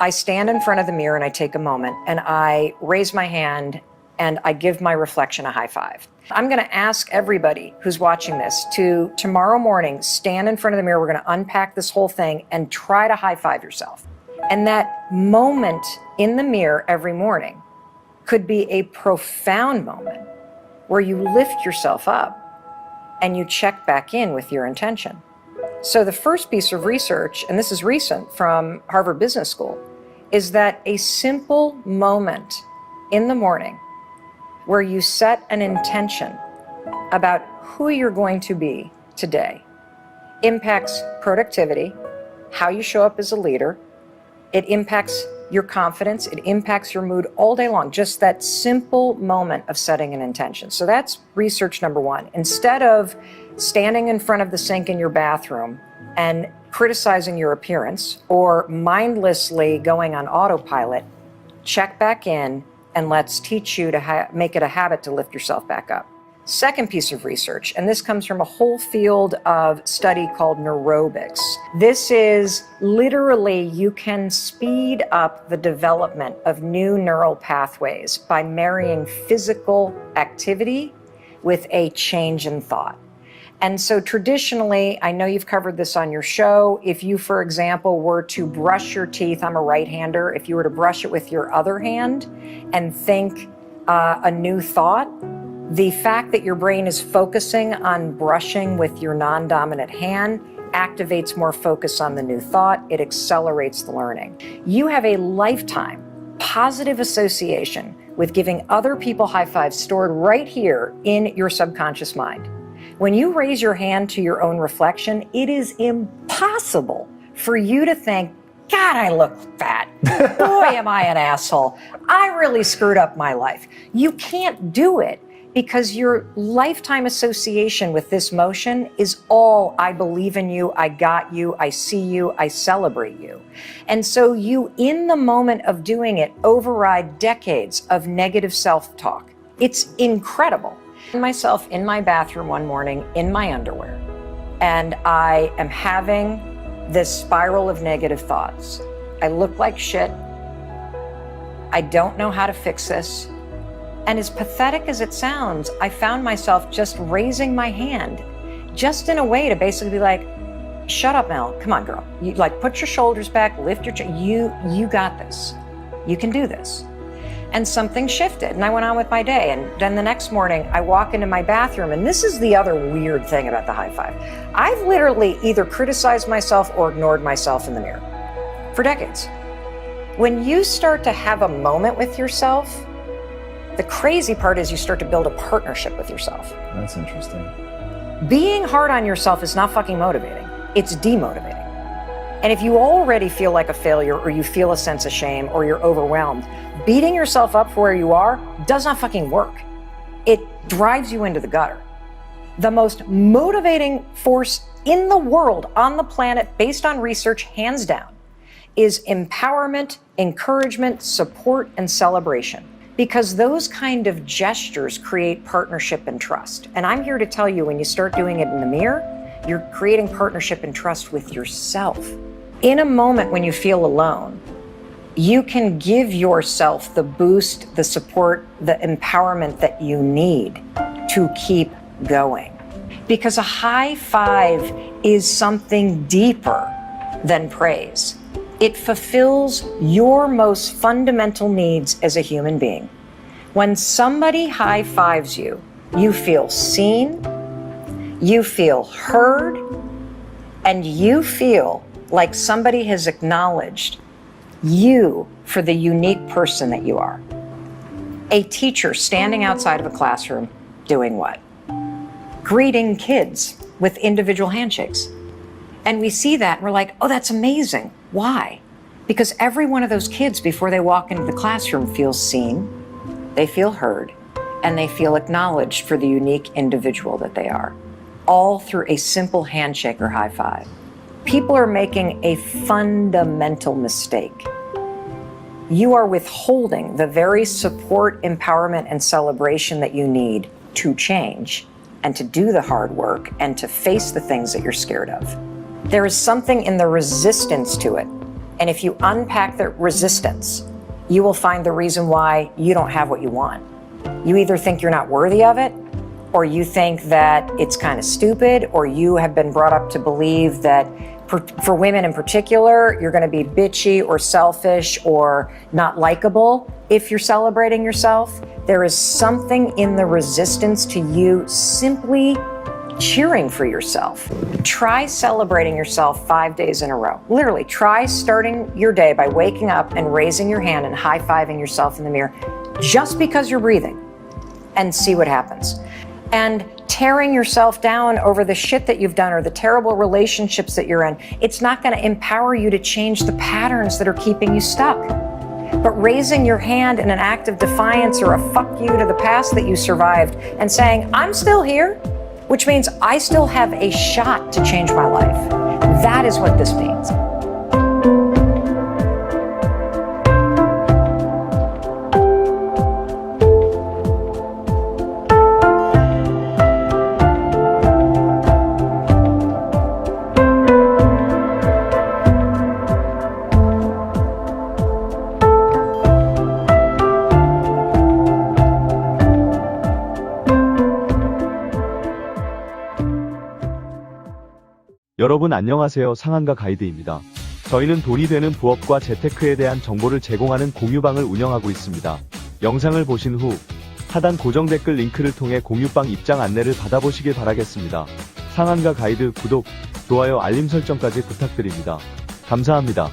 I stand in front of the mirror and I take a moment and I raise my hand and I give my reflection a high five. I'm going to ask everybody who's watching this to tomorrow morning stand in front of the mirror. We're going to unpack this whole thing and try to high five yourself. And that moment in the mirror every morning could be a profound moment where you lift yourself up and you check back in with your intention. So the first piece of research, and this is recent from Harvard Business School, is that a simple moment in the morning where you set an intention about who you're going to be today impacts productivity, how you show up as a leader. It impacts your confidence. It impacts your mood all day long. Just that simple moment of setting an intention. So that's research number one. Instead of standing in front of the sink in your bathroom and criticizing your appearance or mindlessly going on autopilot, check back in and let's teach you to make it a habit to lift yourself back up. Second piece of research, and this comes from a whole field of study called neurobics. This is literally, you can speed up the development of new neural pathways by marrying physical activity with a change in thought. And so traditionally, I know you've covered this on your show, if you, for example, were to brush your teeth, I'm a right-hander, if you were to brush it with your other hand and think a new thought, the fact that your brain is focusing on brushing with your non-dominant hand activates more focus on the new thought. It accelerates the learning. You have a lifetime positive association with giving other people high fives stored right here in your subconscious mind. When you raise your hand to your own reflection, it is impossible for you to think, God, I look fat. Boy, am I an asshole. I really screwed up my life. You can't do it because your lifetime association with this motion is all, I believe in you, I got you, I see you, I celebrate you. And so you, in the moment of doing it, override decades of negative self-talk. It's incredible. Myself in my bathroom one morning in my underwear, and I am having this spiral of negative thoughts. I look like shit. I don't know how to fix this. And as pathetic as it sounds, I found myself just raising my hand, just in a way to basically be like, shut up, Mel, come on, girl. You like put your shoulders back, lift your chin, you got this. You can do this. And something shifted and I went on with my day. And then the next morning I walk into my bathroom, and this is the other weird thing about the high five. I've literally either criticized myself or ignored myself in the mirror for decades. When you start to have a moment with yourself, the crazy part is you start to build a partnership with yourself. That's interesting. Being hard on yourself is not fucking motivating. It's demotivating. And if you already feel like a failure, or you feel a sense of shame, or you're overwhelmed, beating yourself up for where you are does not fucking work. It drives you into the gutter. The most motivating force in the world, on the planet, based on research, hands down, is empowerment, encouragement, support, and celebration. Because those kind of gestures create partnership and trust. And I'm here to tell you, when you start doing it in the mirror, you're creating partnership and trust with yourself. In a moment when you feel alone, you can give yourself the boost, the support, the empowerment that you need to keep going. Because a high five is something deeper than praise. It fulfills your most fundamental needs as a human being. When somebody high fives you, you feel seen, you feel heard, and you feel like somebody has acknowledged you for the unique person that you are. A teacher standing outside of a classroom doing what? Greeting kids with individual handshakes. And we see that and we're like, oh, that's amazing. Why? Because every one of those kids, before they walk into the classroom, feels seen, they feel heard, and they feel acknowledged for the unique individual that they are, all through a simple handshake or high five. People are making a fundamental mistake. You are withholding the very support, empowerment, and celebration that you need to change and to do the hard work and to face the things that you're scared of. There is something in the resistance to it And if you unpack the resistance, you will find the reason why you don't have what you want. You either think you're not worthy of it, or you think that it's kind of stupid, or you have been brought up to believe that for women in particular, you're going to be bitchy or selfish or not likable if you're celebrating yourself. There is something in the resistance to you simply cheering for yourself. Try celebrating yourself 5 days in a row. Literally, try starting your day by waking up and raising your hand and high-fiving yourself in the mirror just because you're breathing, and see what happens. And tearing yourself down over the shit that you've done or the terrible relationships that you're in, it's not going to empower you to change the patterns that are keeping you stuck. But raising your hand in an act of defiance or a fuck you to the past that you survived and saying, I'm still here, which means I still have a shot to change my life. That is what this means. 여러분 안녕하세요. 상한가 가이드입니다. 저희는 돈이 되는 부업과 재테크에 대한 정보를 제공하는 공유방을 운영하고 있습니다. 영상을 보신 후 하단 고정 댓글 링크를 통해 공유방 입장 안내를 받아보시길 바라겠습니다. 상한가 가이드 구독, 좋아요, 알림 설정까지 부탁드립니다. 감사합니다.